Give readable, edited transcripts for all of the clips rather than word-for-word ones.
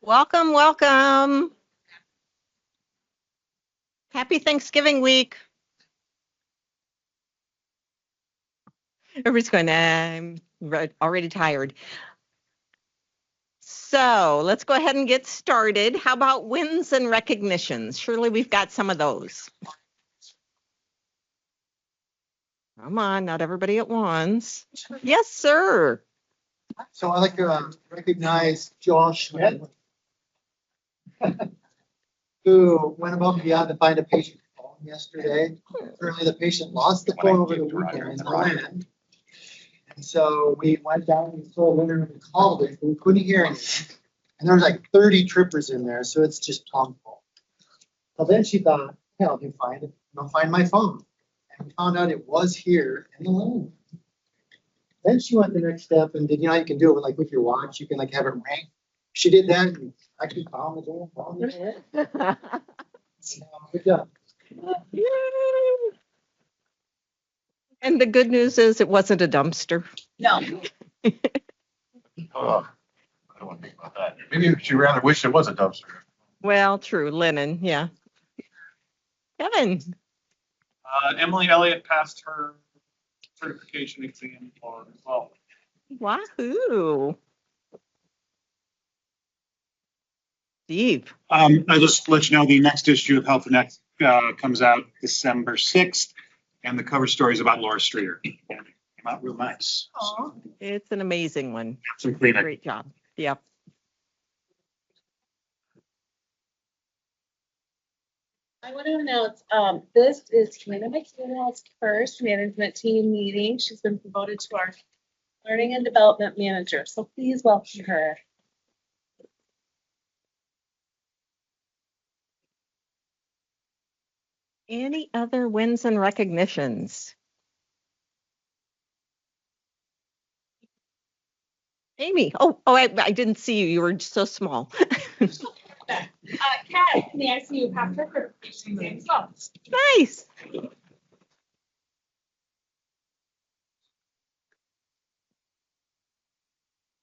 Welcome, welcome. Happy Thanksgiving week. Everybody's going, I'm already tired. So let's go ahead and get started. How about wins and recognitions? Surely we've got some of those. Come on, not everybody at once. Yes, sir. So I'd like to recognize Josh Schmidt, who went above and beyond to find a patient phone yesterday. Currently, the patient lost the phone over the weekend in Milan. And so we went down and told her and called it, we couldn't hear anything. And there was like 30 trippers in there, so it's just plumb full. Well, then she thought, yeah, I'll find my phone. And we found out it was here in the lane. Then she went the next step and did, how you can do it with your watch, you can have it ring. She did that and actually found the door. So, good job. Yay. And the good news is it wasn't a dumpster. No. Oh, I don't want to think about that. Maybe she'd rather wish it was a dumpster. Well, true, linen, yeah. Kevin. Emily Elliott passed her certification exam as well. Wahoo. Steve. I just let you know the next issue of Health Connect comes out December 6th, and the cover story is about Laura Streeter. And it came out real nice. So, It's an amazing one. some cleanup. Great job. Yep. I want to announce, this is Hannah McKenna's first management team meeting. She's been promoted to our learning and development manager, so please welcome her. Any other wins and recognitions? Amy. I didn't see you. You were so small. Kat, in the ICU, passed her certification exam as well. Nice.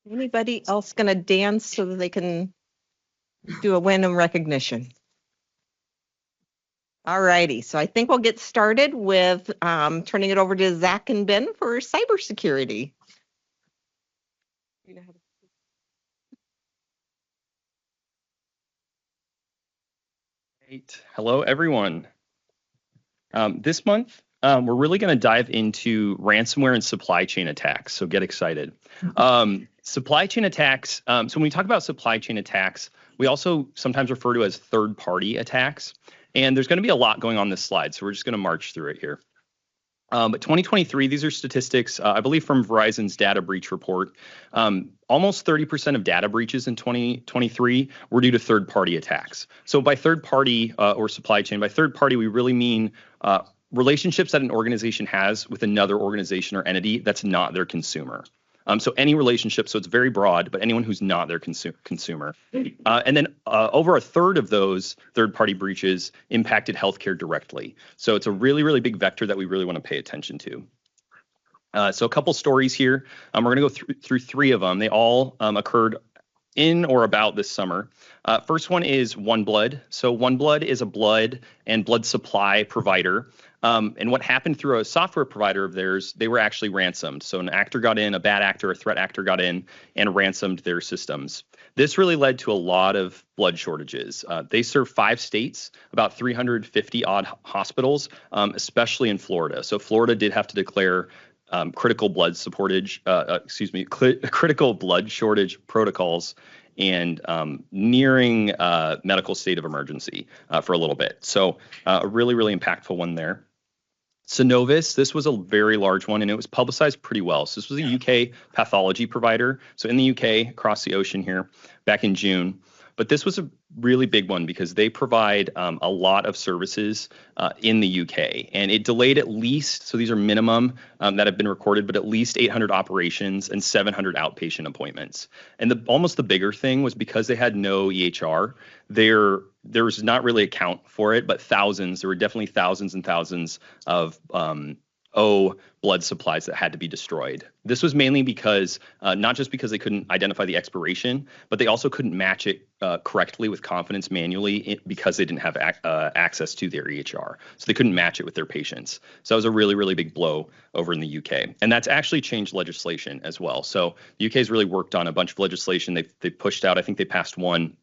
Anybody else going to dance so that they can do a win and recognition? All righty. So I think we'll get started with turning it over to Zach and Ben for cybersecurity. Great. Hello, everyone. This month, we're really going to dive into ransomware and supply chain attacks, so get excited. Supply chain attacks, so when we talk about supply chain attacks, we also sometimes refer to as third-party attacks, and there's going to be a lot going on this slide, so we're just going to march through it here. But 2023, these are statistics, I believe from Verizon's data breach report. Almost 30% of data breaches in 2023 were due to third-party attacks. So by third-party or supply chain, by third-party, we really mean relationships that an organization has with another organization or entity that's not their consumer. So any relationship, so it's very broad, but anyone who's not their consumer. And then over a third of those third-party breaches impacted healthcare directly. So it's a really, really big vector that we really want to pay attention to. So a couple stories here. We're going to go through three of them. They all occurred in or about this summer. First one is OneBlood. So OneBlood is a blood and blood supply provider. And what happened through a software provider of theirs, they were actually ransomed. So an actor got in, a bad actor, a threat actor got in and ransomed their systems. This really led to a lot of blood shortages. They serve 5 states, about 350 odd hospitals, especially in Florida. So Florida did have to declare critical blood critical blood shortage protocols and nearing medical state of emergency for a little bit. So a really, really impactful one there. Synovis, this was a very large one, and it was publicized pretty well. So this was a UK pathology provider. So in the UK, across the ocean here, back in June. But this was a really big one because they provide a lot of services in the UK. And it delayed at least, so these are minimum that have been recorded, but at least 800 operations and 700 outpatient appointments. And almost the bigger thing was because they had no EHR, there was not really a count for it, but there were definitely thousands and thousands of blood supplies that had to be destroyed. This was mainly because, not just because they couldn't identify the expiration, but they also couldn't match it correctly with confidence manually because they didn't have access to their EHR. So they couldn't match it with their patients. So that was a really, really big blow over in the UK. And that's actually changed legislation as well. So the UK has really worked on a bunch of legislation. They pushed out, I think they passed one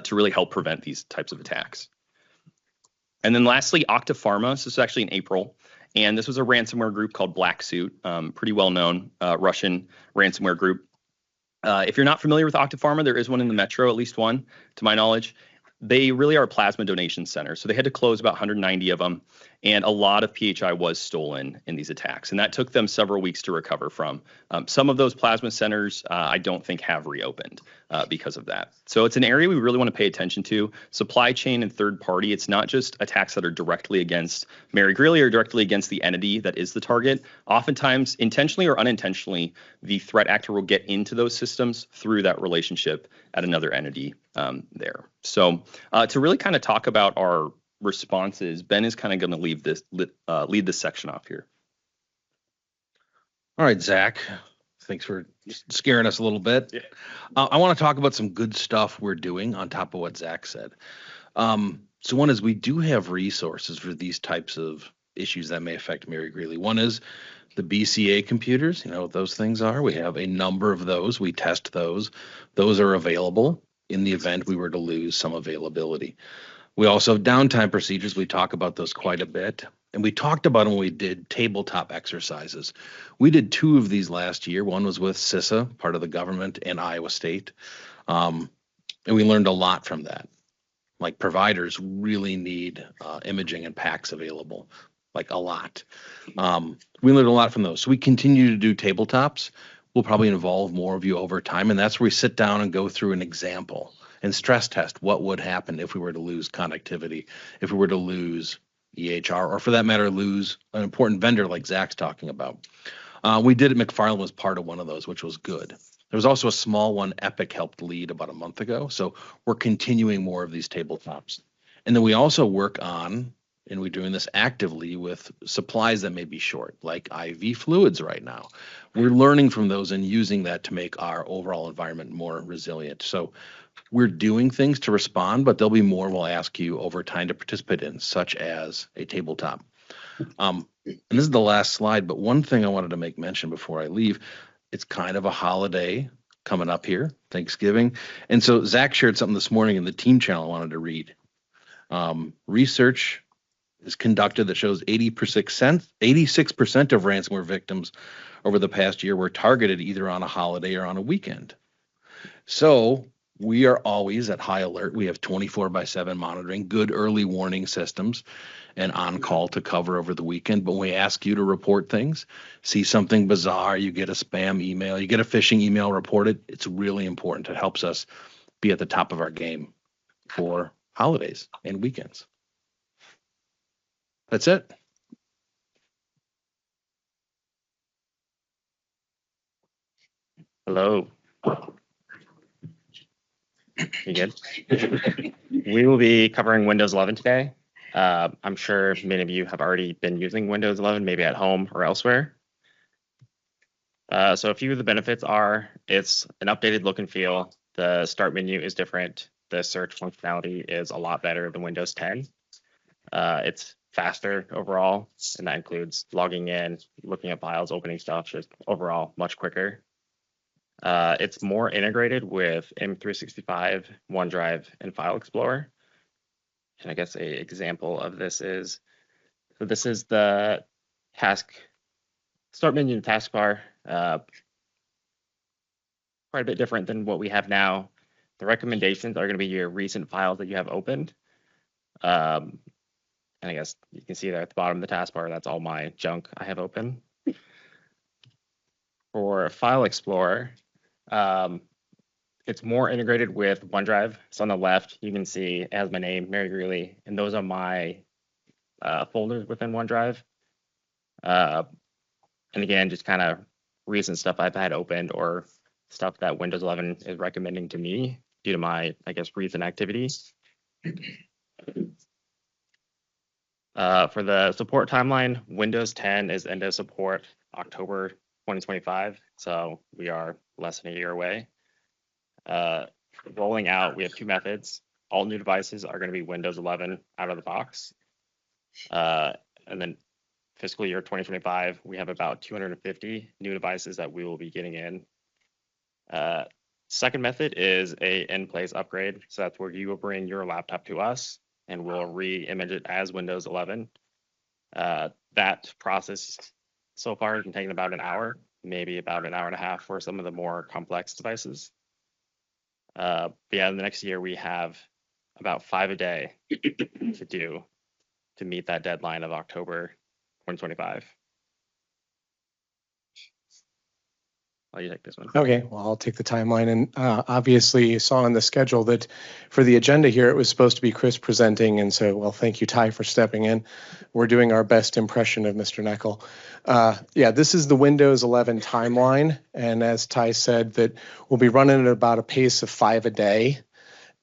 to really help prevent these types of attacks. And then lastly, Octapharma. This is actually in April. And this was a ransomware group called Black Suit, pretty well-known Russian ransomware group. If you're not familiar with Octapharma, there is one in the metro, at least one, to my knowledge. They really are a plasma donation center. So they had to close about 190 of them. And a lot of PHI was stolen in these attacks. And that took them several weeks to recover from. Some of those plasma centers, I don't think have reopened because of that. So it's an area we really want to pay attention to. Supply chain and third party, it's not just attacks that are directly against Mary Greeley or directly against the entity that is the target. Oftentimes, intentionally or unintentionally, the threat actor will get into those systems through that relationship at another entity there. So to really kind of talk about our responses, Ben is kind of going to lead this section off here. All right, Zach, thanks for scaring us a little bit. Yeah. I want to talk about some good stuff we're doing on top of what Zach said. So one is we do have resources for these types of issues that may affect Mary Greeley. One is the BCA computers. You know what those things are? We have a number of those. We test those. Those are available in the event we were to lose some availability. We also have downtime procedures. We talk about those quite a bit. And we talked about them when we did tabletop exercises. We did 2 of these last year. One was with CISA, part of the government, and Iowa State. And we learned a lot from that. Like providers really need imaging and PACS available, like a lot. We learned a lot from those. So we continue to do tabletops. We'll probably involve more of you over time. And that's where we sit down and go through an example and stress test what would happen if we were to lose connectivity, if we were to lose EHR, or for that matter, lose an important vendor like Zach's talking about. We did it. McFarland was part of one of those, which was good. There was also a small one Epic helped lead about a month ago. So we're continuing more of these tabletops. And then we also work on, and we're doing this actively with supplies that may be short, like IV fluids right now. We're learning from those and using that to make our overall environment more resilient. So we're doing things to respond, but there'll be more we'll ask you over time to participate in, such as a tabletop. And this is the last slide, but one thing I wanted to make mention before I leave, it's kind of a holiday coming up here, Thanksgiving. And so Zach shared something this morning in the team channel I wanted to read. Research is conducted that shows 86% of ransomware victims over the past year were targeted either on a holiday or on a weekend. So we are always at high alert. We have 24/7 monitoring, good early warning systems, and on call to cover over the weekend. But when we ask you to report things, see something bizarre, you get a spam email, you get a phishing email, report it. It's really important. It helps us be at the top of our game for holidays and weekends. That's it. Hello. You good? We will be covering Windows 11 today. I'm sure many of you have already been using Windows 11, maybe at home or elsewhere. So a few of the benefits are it's an updated look and feel. The start menu is different. The search functionality is a lot better than Windows 10. It's faster overall, and that includes logging in, looking at files, opening stuff, just overall much quicker. It's more integrated with M365, OneDrive, and File Explorer. And I guess a example of this is, so this is the start menu and taskbar. Quite a bit different than what we have now. The recommendations are going to be your recent files that you have opened. And I guess you can see there at the bottom of the taskbar, that's all my junk I have open. For File Explorer, it's more integrated with OneDrive. So on the left, you can see it has my name, Mary Greeley, and those are my folders within OneDrive. And again, just kind of recent stuff I've had opened or stuff that Windows 11 is recommending to me due to my, I guess, recent activity. For the support timeline, Windows 10 is end of support October 2025, so we are less than a year away. Rolling out, we have two methods. All new devices are going to be Windows 11 out of the box. And then fiscal year 2025, we have about 250 new devices that we will be getting in. Second method is a in-place upgrade. So that's where you will bring your laptop to us and we'll re-image it as Windows 11. That process so far has been taking about an hour, maybe about an hour and a half for some of the more complex devices. But yeah, in the next year, we have about 5 a day to do to meet that deadline of October 2025. I'll you take this one. Okay, well, I'll take the timeline. And obviously, you saw on the schedule that for the agenda here, it was supposed to be Chris presenting. And so, well, thank you, Ty, for stepping in. We're doing our best impression of Mr. Neckel. Yeah, this is the Windows 11 timeline. And as Ty said, that we'll be running at about a pace of 5 a day.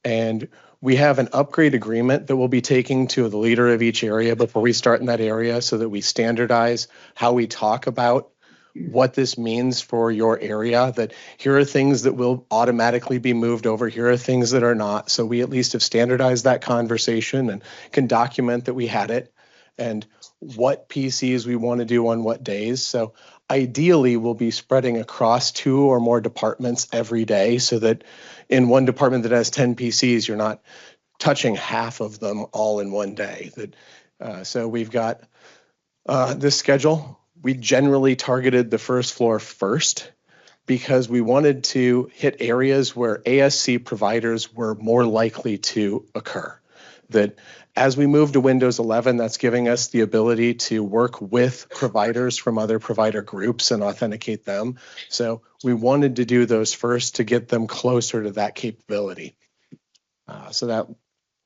And we have an upgrade agreement that we'll be taking to the leader of each area before we start in that area so that we standardize how we talk about what this means for your area, that here are things that will automatically be moved over, here are things that are not. So we at least have standardized that conversation and can document that we had it and what PCs we want to do on what days. So ideally, we'll be spreading across 2 or more departments every day so that in one department that has 10 PCs, you're not touching half of them all in one day. So we've got this schedule. We generally targeted the first floor first because we wanted to hit areas where ASC providers were more likely to occur. That as we move to Windows 11, that's giving us the ability to work with providers from other provider groups and authenticate them. So we wanted to do those first to get them closer to that capability. So that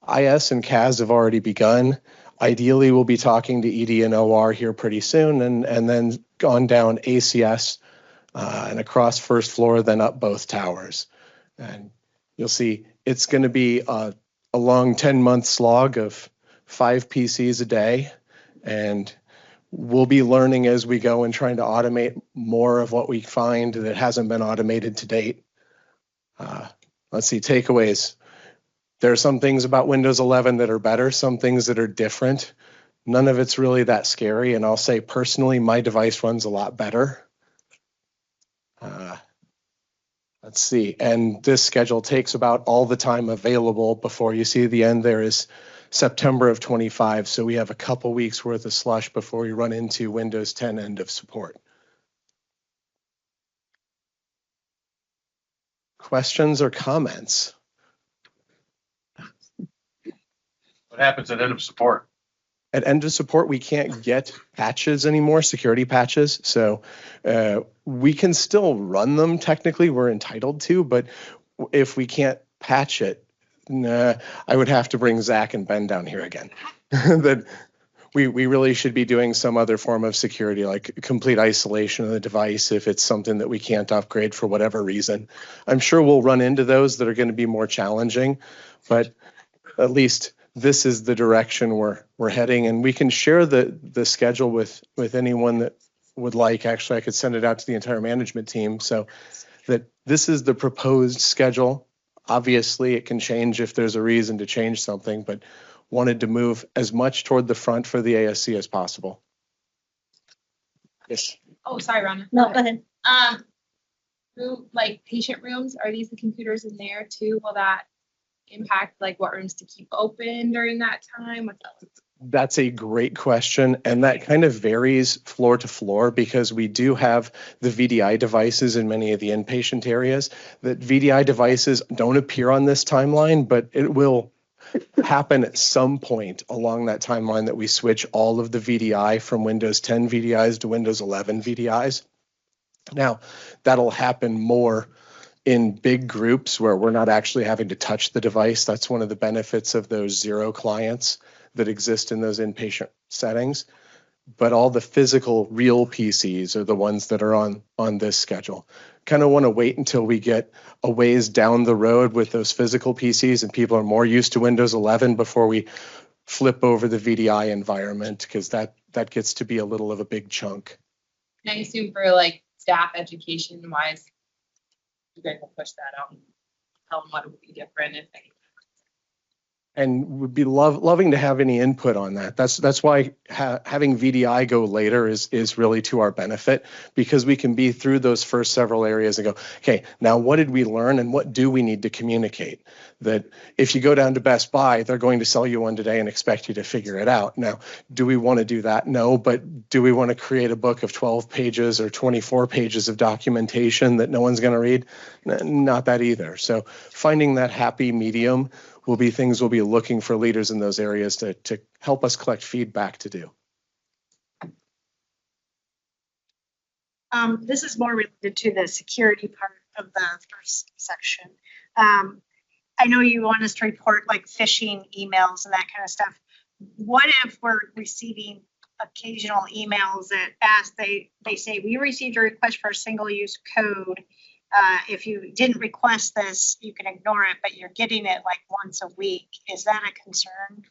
IS and CAS have already begun. Ideally, we'll be talking to ED and OR here pretty soon, and then on down ACS and across first floor, then up both towers. And you'll see it's going to be a long 10-month slog of 5 PCs a day, and we'll be learning as we go and trying to automate more of what we find that hasn't been automated to date. Let's see, takeaways. There are some things about Windows 11 that are better, some things that are different. None of it's really that scary. And I'll say personally, my device runs a lot better. Let's see. And this schedule takes about all the time available before you see the end. There is September of 25. So we have a couple weeks worth of slush before we run into Windows 10 end of support. Questions or comments? What happens at end of support? At end of support, we can't get patches anymore, security patches. So we can still run them technically, we're entitled to, but if we can't patch it, I would have to bring Zach and Ben down here again. That we really should be doing some other form of security, like complete isolation of the device if it's something that we can't upgrade for whatever reason. I'm sure we'll run into those that are going to be more challenging, but at least this is the direction we're heading, and we can share the schedule with anyone that would like. Actually, I could send it out to the entire management team so that this is the proposed schedule. Obviously, it can change if there's a reason to change something, but wanted to move as much toward the front for the ASC as possible. Yes. Oh, sorry, Rhonda. No, go ahead. Like patient rooms, are these the computers in there too? Will that impact like what rooms to keep open during that time? That's a great question. And that kind of varies floor to floor because we do have the VDI devices in many of the inpatient areas. That VDI devices don't appear on this timeline, but it will happen at some point along that timeline that we switch all of the VDI from Windows 10 VDIs to Windows 11 VDIs. Now, that'll happen more in big groups where we're not actually having to touch the device. That's one of the benefits of those zero clients that exist in those inpatient settings. But all the physical real PCs are the ones that are on this schedule. Kind of want to wait until we get a ways down the road with those physical PCs and people are more used to Windows 11 before we flip over the VDI environment because that gets to be a little of a big chunk. And I assume for like staff education wise, you guys will push that out and tell them what would be different if anything. And would be loving to have any input on that. That's why having VDI go later is really to our benefit, because we can be through those first several areas and go, okay, now what did we learn and what do we need to communicate? That if you go down to Best Buy, they're going to sell you one today and expect you to figure it out. Now, do we want to do that? No, but do we want to create a book of 12 pages or 24 pages of documentation that no one's going to read? Not that either. So finding that happy medium will be things we'll be looking for leaders in those areas to help us collect feedback to do. This is more related to the security part of the first section. I know you want us to report like phishing emails and that kind of stuff. What if we're receiving occasional emails that they say, we received a request for a single-use code. If you didn't request this, you can ignore it, but you're getting it like once a week. Is that a concern?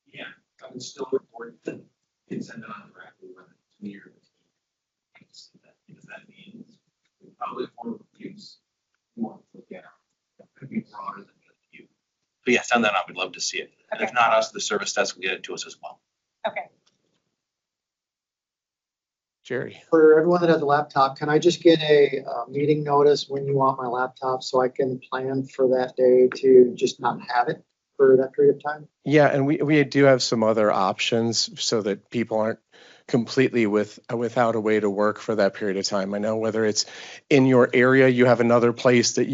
Yeah, I would still report that and send it on directly when it's near the team. Because that means we probably want to use more to look at. It could be broader than just you. But yeah, send that out. We'd love to see it. And if not us, the service desk will get it to us as well. Okay. Jerry. For everyone that has a laptop, can I just get a meeting notice when you want my laptop so I can plan for that day to just not have it for that period of time? Yeah, and we do have some other options so that people aren't completely without a way to work for that period of time. I know whether it's in your area, you have another place that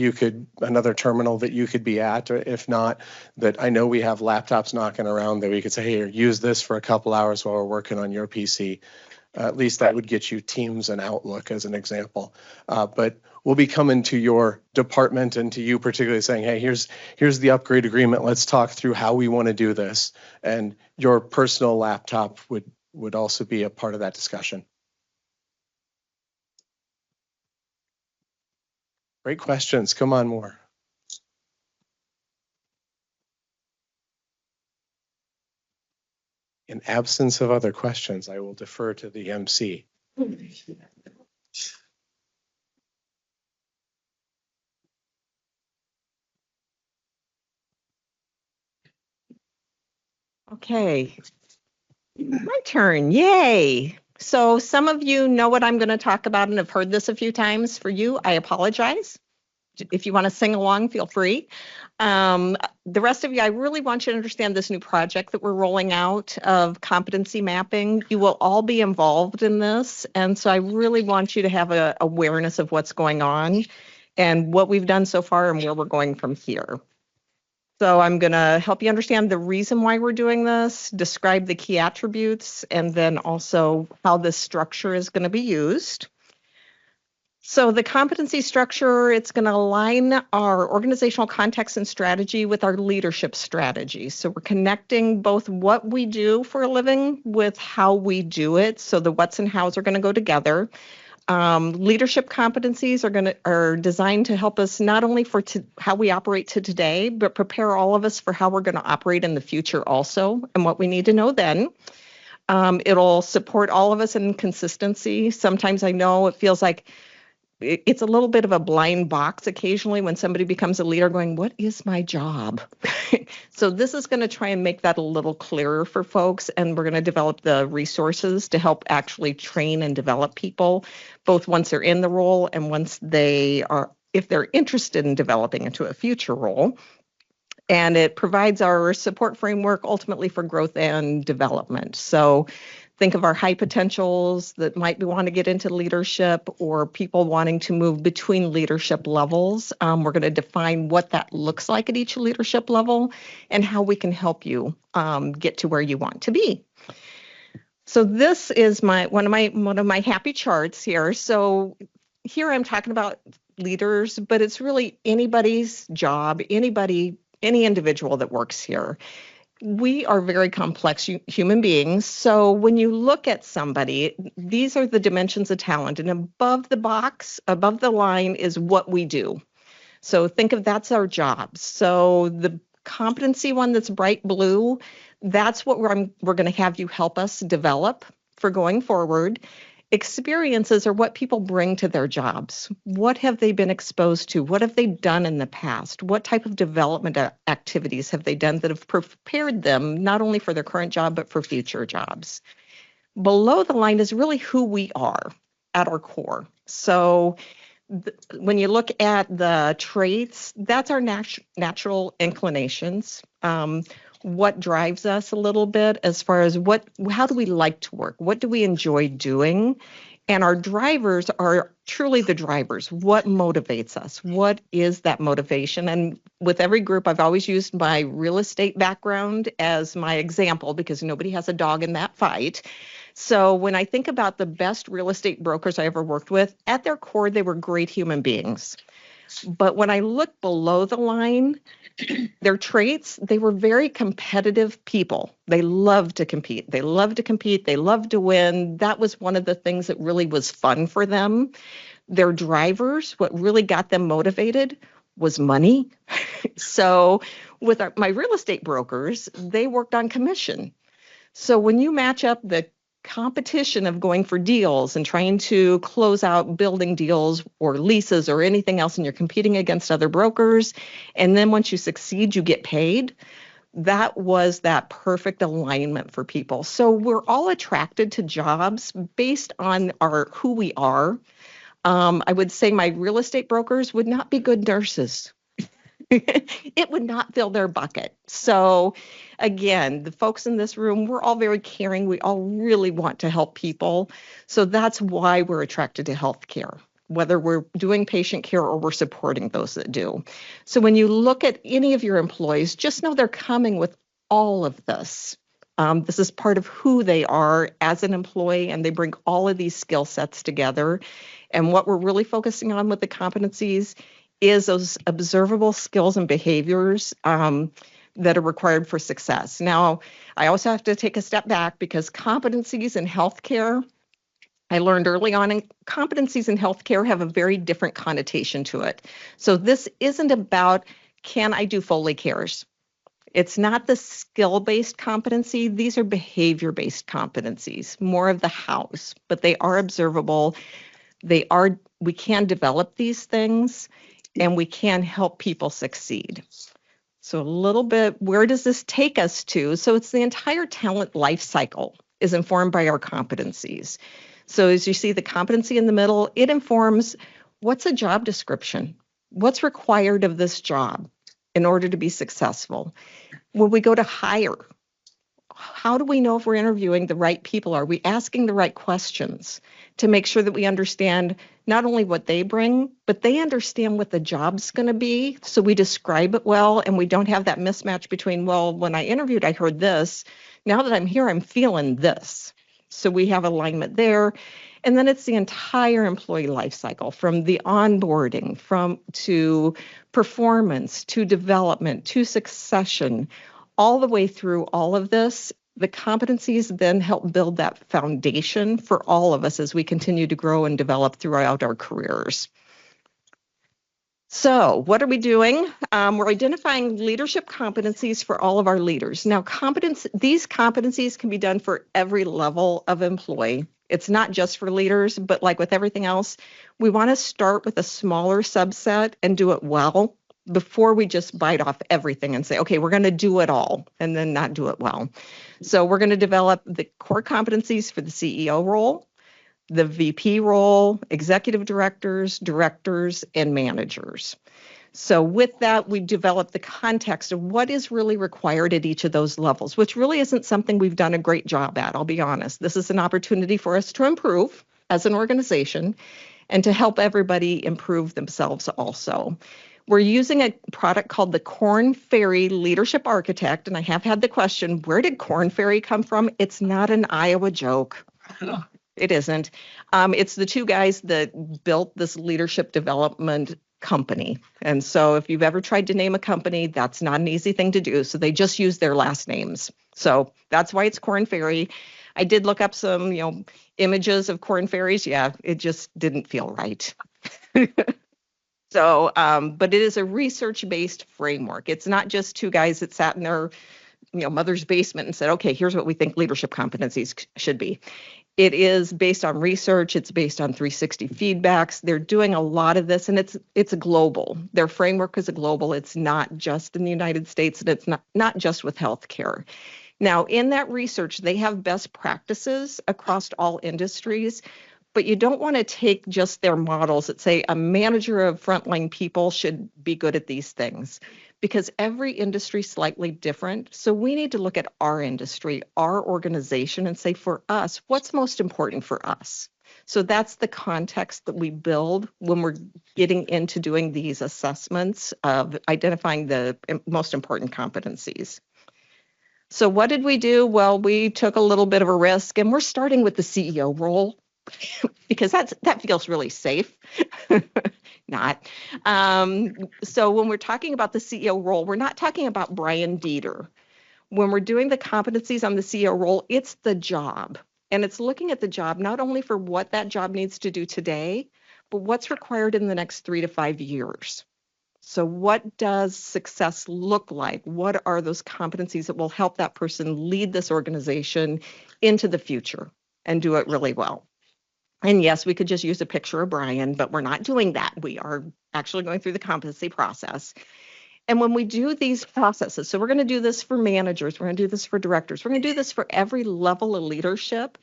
another terminal that you could be at, or if not, that I know we have laptops knocking around that we could say, hey, use this for a couple hours while we're working on your PC. At least that would get you Teams and Outlook as an example. But we'll be coming to your department and to you particularly saying, hey, here's the upgrade agreement. Let's talk through how we want to do this. And your personal laptop would also be a part of that discussion. Great questions. Come on, more. In absence of other questions, I will defer to the MC. Okay, my turn. Yay. So some of you know what I'm going to talk about and have heard this a few times. For you, I apologize. If you want to sing along, feel free. The rest of you, I really want you to understand this new project that we're rolling out of competency mapping. You will all be involved in this. And so I really want you to have an awareness of what's going on and what we've done so far and where we're going from here. So I'm going to help you understand the reason why we're doing this, describe the key attributes, and then also how this structure is going to be used. So the competency structure, it's going to align our organizational context and strategy with our leadership strategy. So we're connecting both what we do for a living with how we do it. So the what's and how's are going to go together. Leadership competencies are designed to help us not only for how we operate today, but prepare all of us for how we're going to operate in the future also and what we need to know then. It'll support all of us in consistency. Sometimes I know it feels like it's a little bit of a blind box occasionally when somebody becomes a leader going, what is my job? So this is going to try and make that a little clearer for folks. And we're going to develop the resources to help actually train and develop people, both once they're in the role and once if they're interested in developing into a future role. And it provides our support framework ultimately for growth and development. So think of our high potentials that might want to get into leadership or people wanting to move between leadership levels. We're going to define what that looks like at each leadership level and how we can help you get to where you want to be. So this is one of my happy charts here. So here I'm talking about leaders, but it's really anybody's job, any individual that works here. We are very complex human beings. So when you look at somebody, these are the dimensions of talent. And above the line is what we do. So think of that's our jobs. So the competency one that's bright blue, that's what we're going to have you help us develop for going forward. Experiences are what people bring to their jobs. What have they been exposed to? What have they done in the past? What type of development activities have they done that have prepared them not only for their current job, but for future jobs? Below the line is really who we are at our core. So when you look at the traits, that's our natural inclinations. What drives us a little bit as far as how do we like to work? What do we enjoy doing? And our drivers are truly the drivers. What motivates us? What is that motivation? And with every group, I've always used my real estate background as my example because nobody has a dog in that fight. So when I think about the best real estate brokers I ever worked with, at their core, they were great human beings. But when I look below the line, their traits, they were very competitive people. They loved to compete. They loved to win. That was one of the things that really was fun for them. Their drivers, what really got them motivated was money. So with my real estate brokers, they worked on commission. So when you match up the competition of going for deals and trying to close out building deals or leases or anything else, and you're competing against other brokers, and then once you succeed, you get paid, that was that perfect alignment for people. So we're all attracted to jobs based on who we are. I would say my real estate brokers would not be good nurses. It would not fill their bucket. So again, the folks in this room, we're all very caring. We all really want to help people. So that's why we're attracted to healthcare, whether we're doing patient care or we're supporting those that do. So when you look at any of your employees, just know they're coming with all of this. This is part of who they are as an employee, and they bring all of these skill sets together. And what we're really focusing on with the competencies is those observable skills and behaviors that are required for success. Now, I also have to take a step back because competencies in healthcare, I learned early on, in competencies in healthcare have a very different connotation to it. So this isn't about, can I do Foley cares? It's not the skill-based competency. These are behavior-based competencies, more of the hows, but they are observable. We can develop these things, and we can help people succeed. So a little bit, where does this take us to? So it's the entire talent life cycle is informed by our competencies. So as you see the competency in the middle, it informs what's a job description? What's required of this job in order to be successful? When we go to hire, how do we know if we're interviewing the right people? Are we asking the right questions to make sure that we understand not only what they bring, but they understand what the job's going to be, so we describe it well and we don't have that mismatch between, well, when I interviewed, I heard this. Now that I'm here, I'm feeling this. So we have alignment there. And then it's the entire employee life cycle, from the onboarding, to performance, to development, to succession, all the way through all of this. The competencies then help build that foundation for all of us as we continue to grow and develop throughout our careers. So what are we doing? We're identifying leadership competencies for all of our leaders. Now, these competencies can be done for every level of employee. It's not just for leaders, but like with everything else, we want to start with a smaller subset and do it well before we just bite off everything and say, okay, we're going to do it all and then not do it well. So we're going to develop the core competencies for the CEO role, the VP role, executive directors, and managers. So with that, we develop the context of what is really required at each of those levels, which really isn't something we've done a great job at, I'll be honest. This is an opportunity for us to improve as an organization and to help everybody improve themselves also. We're using a product called the Korn Ferry Leadership Architect, and I have had the question, where did Korn Ferry come from? It's not an Iowa joke. It isn't. It's the two guys that built this leadership development company. And so if you've ever tried to name a company, that's not an easy thing to do. So they just use their last names. So that's why it's Korn Ferry. I did look up some, images of Korn Ferries. Yeah, it just didn't feel right. So, but it is a research-based framework. It's not just two guys that sat in their, mother's basement and said, okay, here's what we think leadership competencies should be. It is based on research. It's based on 360 feedbacks. They're doing a lot of this, and it's a global. Their framework is a global. It's not just in the United States, and it's not just with healthcare. Now, in that research, they have best practices across all industries, but you don't want to take just their models that say a manager of frontline people should be good at these things, because every industry is slightly different. So we need to look at our industry, our organization, and say, for us, what's most important for us? So that's the context that we build when we're getting into doing these assessments of identifying the most important competencies. So what did we do? Well, we took a little bit of a risk, and we're starting with the CEO role because that feels really safe. Not. So when we're talking about the CEO role, we're not talking about Brian Dieter. When we're doing the competencies on the CEO role, it's the job. And it's looking at the job not only for what that job needs to do today, but what's required in the next 3 to 5 years. So what does success look like? What are those competencies that will help that person lead this organization into the future and do it really well? And yes, we could just use a picture of Brian, but we're not doing that. We are actually going through the competency process. And when we do these processes, so we're going to do this for managers, we're going to do this for directors, we're going to do this for every level of leadership.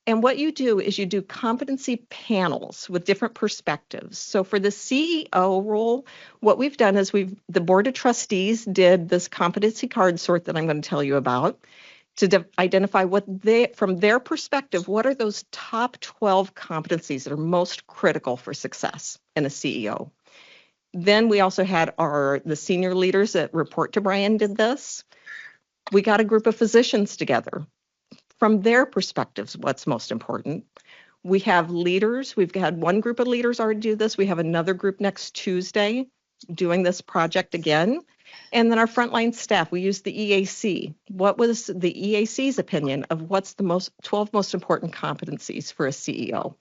And what you do is you do competency panels with different perspectives. So for the CEO role, what we've done is the board of trustees did this competency card sort that I'm going to tell you about to identify from their perspective, what are those top 12 competencies that are most critical for success in a CEO. Then we also had the senior leaders that report to Brian did this. We got a group of physicians together. From their perspectives, what's most important. We have leaders. We've had one group of leaders already do this. We have another group next Tuesday doing this project again. And then our frontline staff, we use the EAC. What was the EAC's opinion of what's the 12 most important competencies for a CEO?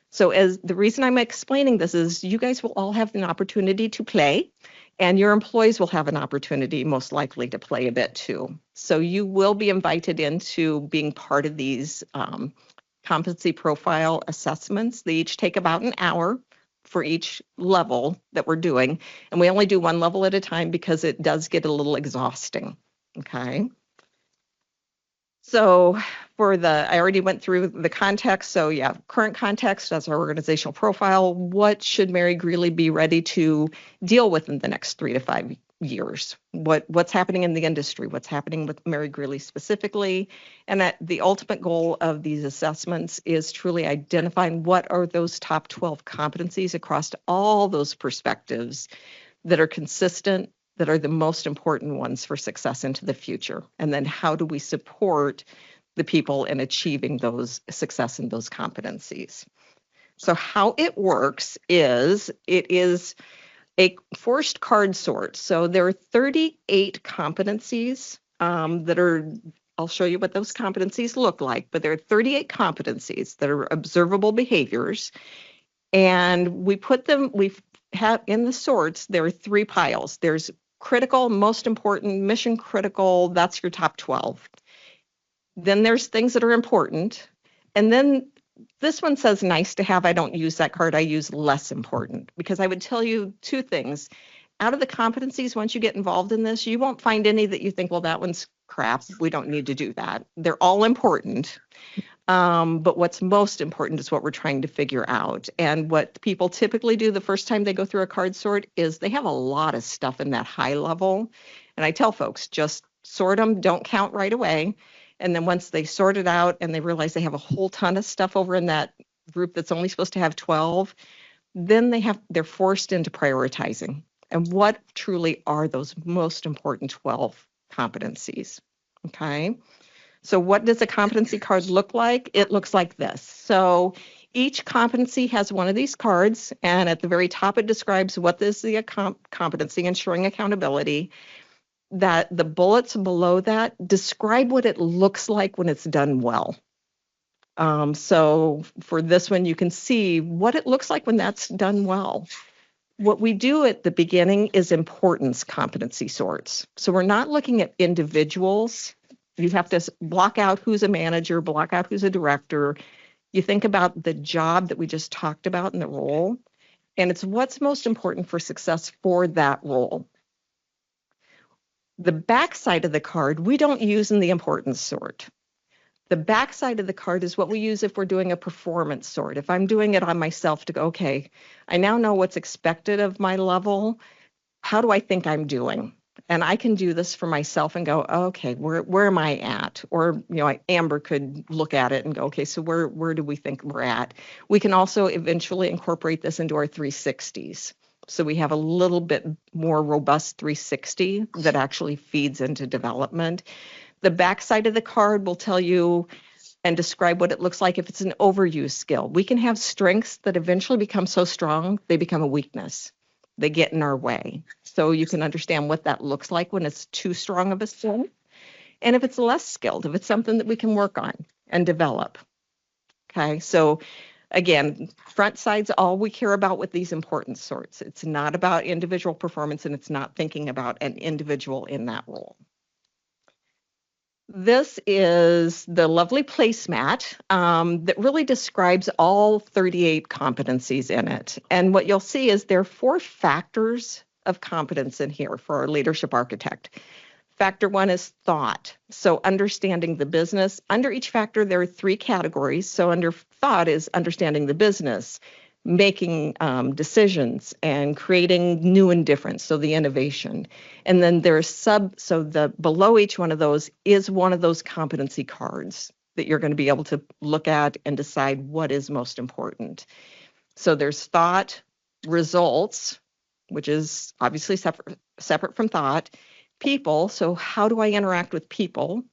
So the reason I'm explaining this is you guys will all have an opportunity to play, and your employees will have an opportunity most likely to play a bit too. So you will be invited into being part of these competency profile assessments. They each take about an hour for each level that we're doing. And we only do one level at a time because it does get a little exhausting. Okay. So I already went through the context. So yeah, current context, that's our organizational profile. What should Mary Greeley be ready to deal with in the next 3 to 5 years? What's happening in the industry? What's happening with Mary Greeley specifically? And that the ultimate goal of these assessments is truly identifying what are those top 12 competencies across all those perspectives that are consistent, that are the most important ones for success into the future. And then how do we support the people in achieving those success in those competencies? So how it works is it is a forced card sort. So there are 38 competencies I'll show you what those competencies look like, but there are 38 competencies that are observable behaviors. And we have in the sorts, there are 3 piles. There's critical, most important, mission critical, that's your top 12. Then there's things that are important. And then this one says nice to have. I don't use that card. I use less important, because I would tell you 2 things. Out of the competencies, once you get involved in this, you won't find any that you think, well, that one's crap. We don't need to do that. They're all important. But what's most important is what we're trying to figure out. And what people typically do the first time they go through a card sort is they have a lot of stuff in that high level. And I tell folks, just sort them, don't count right away. And then once they sort it out and they realize they have a whole ton of stuff over in that group that's only supposed to have 12, then they're forced into prioritizing. And what truly are those most important 12 competencies? Okay. So what does a competency card look like? It looks like this. So each competency has one of these cards, and at the very top it describes what is the competency, ensuring accountability. That the bullets below that describe what it looks like when it's done well. So for this one, you can see what it looks like when that's done well. What we do at the beginning is importance competency sorts. So we're not looking at individuals. You have to block out who's a manager, block out who's a director. You think about the job that we just talked about in the role, and it's what's most important for success for that role. The backside of the card, we don't use in the importance sort. The backside of the card is what we use if we're doing a performance sort. If I'm doing it on myself to go, okay, I now know what's expected of my level. How do I think I'm doing? And I can do this for myself and go, okay, where am I at? Or, Amber could look at it and go, okay, so where do we think we're at? We can also eventually incorporate this into our 360s. So we have a little bit more robust 360 that actually feeds into development. The backside of the card will tell you and describe what it looks like if it's an overused skill. We can have strengths that eventually become so strong, they become a weakness. They get in our way. So you can understand what that looks like when it's too strong of a skill. And if it's less skilled, if it's something that we can work on and develop. Okay, so again, front side's all we care about with these importance sorts. It's not about individual performance, and it's not thinking about an individual in that role. This is the lovely placemat that really describes all 38 competencies in it. And what you'll see is there are 4 factors of competence in here for our leadership architect. Factor 1 is thought. So understanding the business. Under each factor, there are 3 categories. So under thought is understanding the business, making decisions, and creating new and different, so the innovation. And then there's so the below each one of those is one of those competency cards that you're going to be able to look at and decide what is most important. So there's thought, results, which is obviously separate from thought, people, so how do I interact with people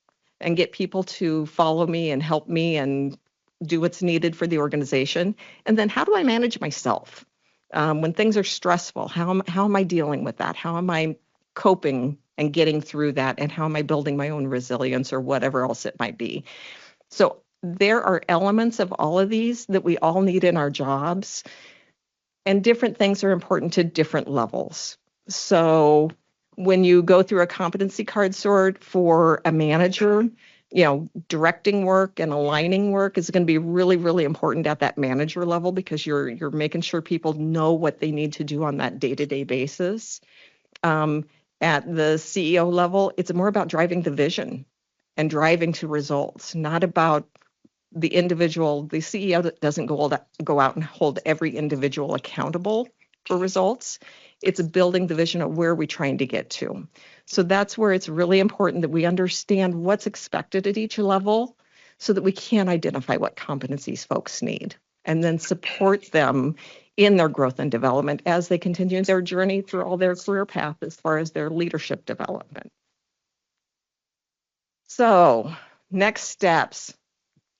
and get people to follow me and help me and do what's needed for the organization. And then how do I manage myself? When things are stressful, how am I dealing with that? How am I coping and getting through that? And how am I building my own resilience or whatever else it might be? So there are elements of all of these that we all need in our jobs, and different things are important to different levels. So when you go through a competency card sort for a manager, directing work and aligning work is going to be really, really important at that manager level, because you're making sure people know what they need to do on that day-to-day basis. At the CEO level, it's more about driving the vision and driving to results, not about the individual. The CEO that doesn't go out and hold every individual accountable for results. It's building the vision of where we're trying to get to. So that's where it's really important that we understand what's expected at each level so that we can identify what competencies folks need and then support them in their growth and development as they continue their journey through all their career path as far as their leadership development. So next steps.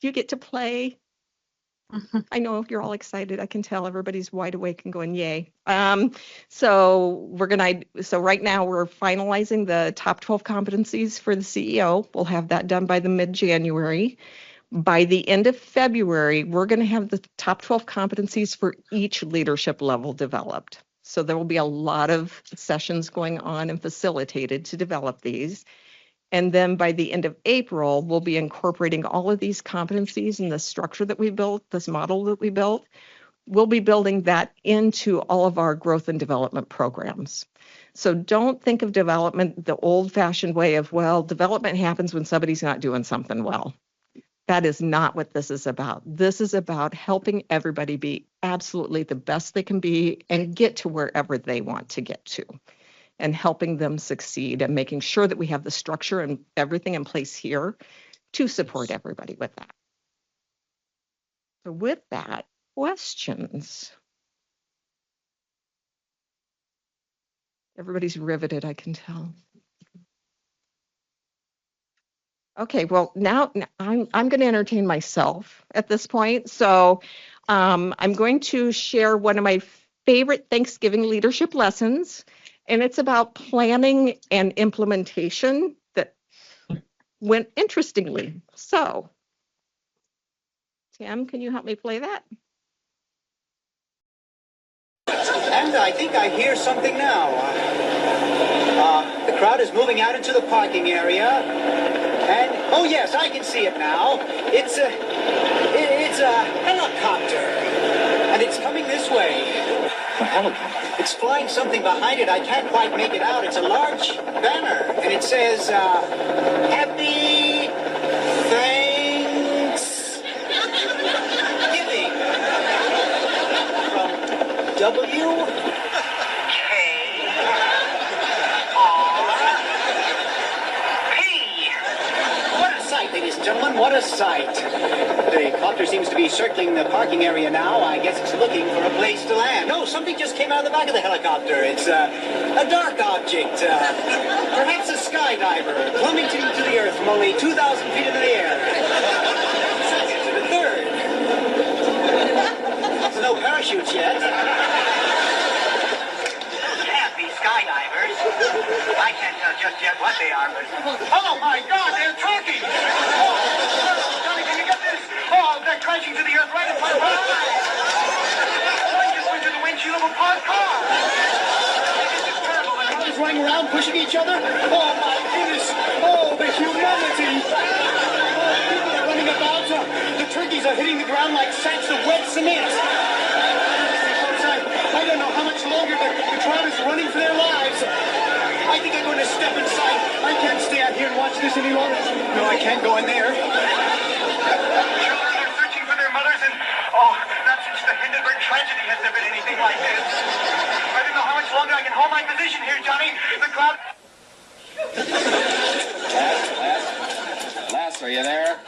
You get to play. I know you're all excited. I can tell everybody's wide awake and going, yay. So right now we're finalizing the top 12 competencies for the CEO. We'll have that done by the mid-January. By the end of February, we're going to have the top 12 competencies for each leadership level developed. So there will be a lot of sessions going on and facilitated to develop these. And then by the end of April, we'll be incorporating all of these competencies and the structure that we built, this model that we built. We'll be building that into all of our growth and development programs. So don't think of development the old-fashioned way of, well, development happens when somebody's not doing something well. That is not what this is about. This is about helping everybody be absolutely the best they can be and get to wherever they want to get to, and helping them succeed and making sure that we have the structure and everything in place here to support everybody with that. So with that, questions? Everybody's riveted, I can tell. Okay, well, now I'm going to entertain myself at this point. So I'm going to share one of my favorite Thanksgiving leadership lessons, and it's about planning and implementation that went interestingly. So, Tim, can you help me play that? And I think I hear something now. The crowd is moving out into the parking area. And, oh yes, I can see it now. It's a helicopter. And it's coming this way. A helicopter? It's flying something behind it. I can't quite make it out. It's a large banner. And it says, Happy Thanksgiving. From WKRP. What a sight, ladies and gentlemen. What a sight. The copter seems to be circling the parking area now. I guess it's looking for a place to land. No, something just came out of the back of the helicopter. It's a dark object. Perhaps a skydiver plummeting to the earth from only 2,000 feet into the air. Second to the third. There's no parachutes yet. Happy skydivers. I can't tell just yet what they are, but... Oh my God, they're turkeys! Oh, Johnny, can you get this? Oh, they're crashing to the earth right in front of our eyes! One just went through the windshield of a parked car! This is terrible. The cars running around, pushing each other. Oh my goodness! Oh, the humanity! People are running about. The turkeys are hitting the ground like sacks of wet cement. I don't know how much longer the crowd is running for their lives. I think I'm going to step inside. I can't stay out here and watch this any longer. No, I can't go in there. Children are searching for their mothers, and not since the Hindenburg tragedy has there been anything like this. I don't know how much longer I can hold my position here, Johnny. The crowd. Les, are you there?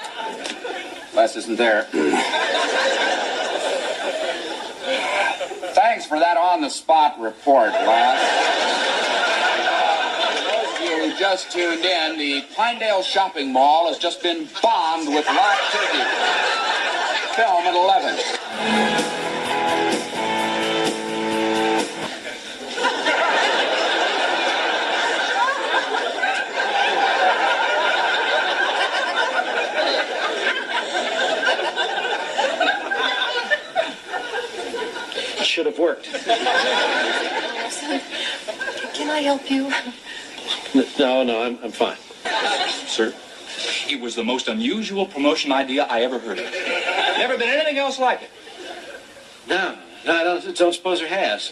Les isn't there. Thanks for that on-the-spot report, Les. For those of you who just tuned in, the Pinedale Shopping Mall has just been bombed with live turkey. Film at 11. Should have worked. Can I help you? No, I'm fine. Sir? It was the most unusual promotion idea I ever heard of. Never been anything else like it. No, I don't suppose there has.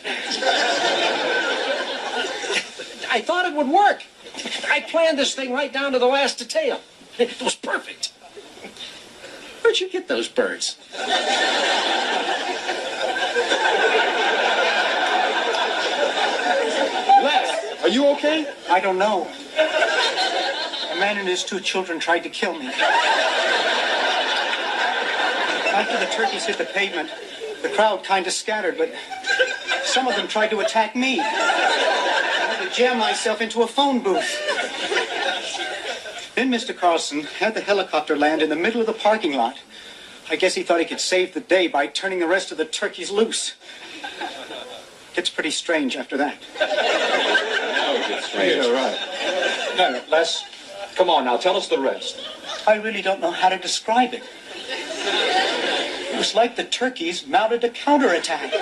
I thought it would work. I planned this thing right down to the last detail. It was perfect. Where'd you get those birds? Les, are you okay? I don't know. A man and his 2 children tried to kill me. After the turkeys hit the pavement, the crowd kind of scattered, but some of them tried to attack me. I had to jam myself into a phone booth. Then Mr. Carlson had the helicopter land in the middle of the parking lot. I guess he thought he could save the day by turning the rest of the turkeys loose. It's pretty strange after that. Yeah, right. No, Les, come on now, tell us the rest. I really don't know how to describe it. It was like the turkeys mounted a counterattack.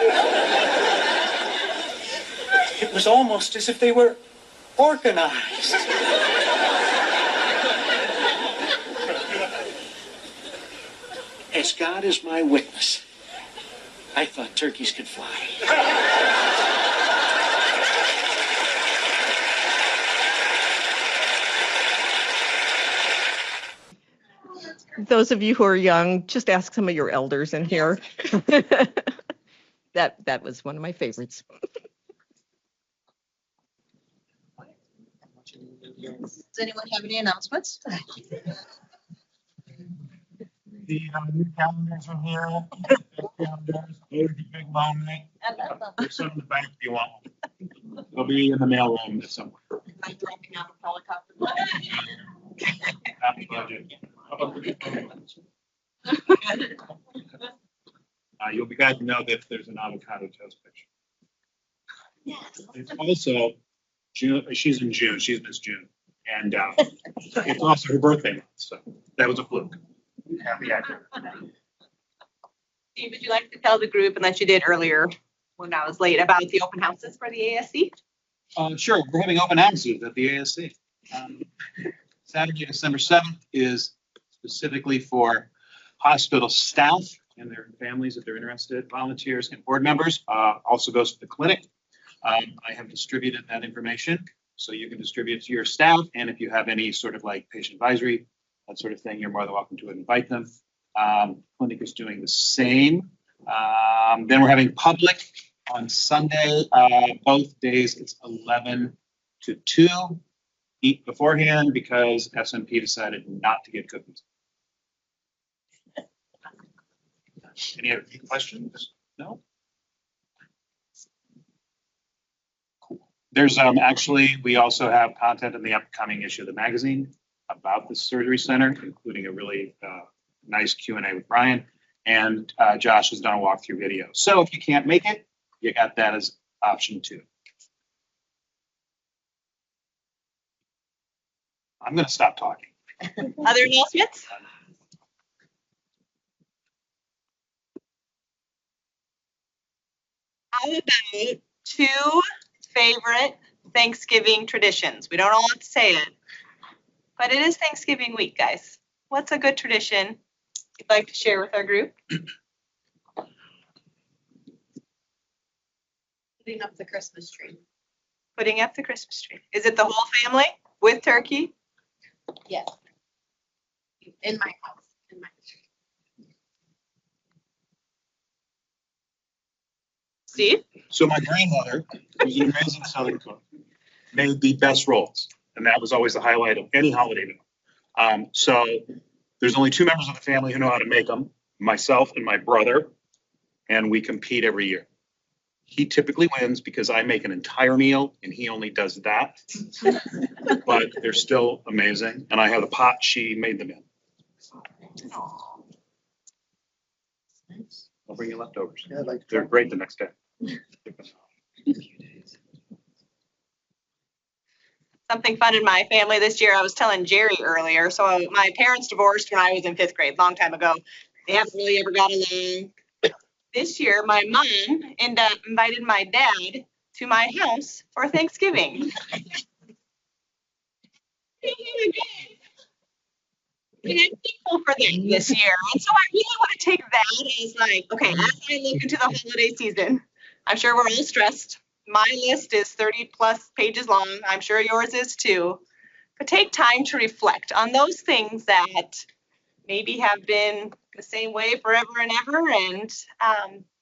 It was almost as if they were organized. As God is my witness, I thought turkeys could fly. Those of you who are young, just ask some of your elders in here. That was one of my favorites. Does anyone have any announcements? The new calendars are here. Calendars, there's a big moment. There's some in the back if you want one. They'll be in the mailroom somewhere. Am I dropping off a helicopter? Happy budget. You'll be glad to know that there's an avocado toast picture. Yes. It's also June. She's in June. She's Miss June, and it's also her birthday month. So that was a fluke. Happy accident. Steve, would you like to tell the group, unless you did earlier, when I was late about the open houses for the ASC. Sure, we're having open houses at the ASC. Saturday, December 7th is specifically for hospital staff and their families if they're interested, volunteers and board members. Also goes to the clinic. I have distributed that information, so you can distribute it to your staff. And if you have any sort of like patient advisory, that sort of thing, you're more than welcome to invite them. Clinic is doing the same. Then we're having public on Sunday, both days. It's 11 to 2. Eat beforehand because SMP decided not to get cookies. Any other questions? No? Cool. There's actually, we also have content in the upcoming issue of the magazine about the surgery center, including a really nice Q&A with Brian. And Josh has done a walkthrough video. So if you can't make it, you got that as option 2. I'm going to stop talking. Other announcements? How about 2 favorite Thanksgiving traditions? We don't all have to say it, but it is Thanksgiving week, guys. What's a good tradition you'd like to share with our group? Putting up the Christmas tree. Putting up the Christmas tree. Is it the whole family with turkey? Yes. In my house, in my Steve? So my grandmother, who's an amazing Southern cook, made the best rolls. And that was always the highlight of any holiday meal. So there's only 2 members of the family who know how to make them, myself and my brother, and we compete every year. He typically wins because I make an entire meal and he only does that. But they're still amazing. And I have the pot she made them in. I'll bring you leftovers. Yeah, I'd like to They're great the next day. Something fun in my family this year, I was telling Jerry earlier. So my parents divorced when I was in 5th grade, long time ago. They haven't really ever got along. This year, my mom invited my dad to my house for Thanksgiving. And I'm thankful for that this year. And so I really want to take that as like, okay, as I look into the holiday season, I'm sure we're all stressed. My list is 30 plus pages long. I'm sure yours is too. But take time to reflect on those things that maybe have been the same way forever and ever. And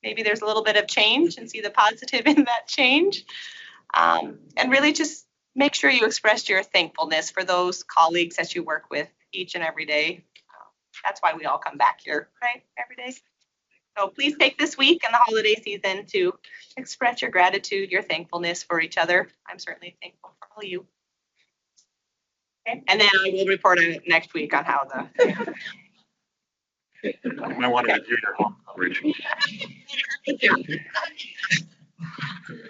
maybe there's a little bit of change and see the positive in that change. And really just make sure you express your thankfulness for those colleagues that you work with each and every day. That's why we all come back here, right? Every day. So please take this week and the holiday season to express your gratitude, your thankfulness for each other. I'm certainly thankful for all of you. Okay. And then I will report on it next week on how the. I wanted to do your home coverage.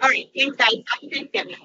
All right, thanks guys. Happy Thanksgiving.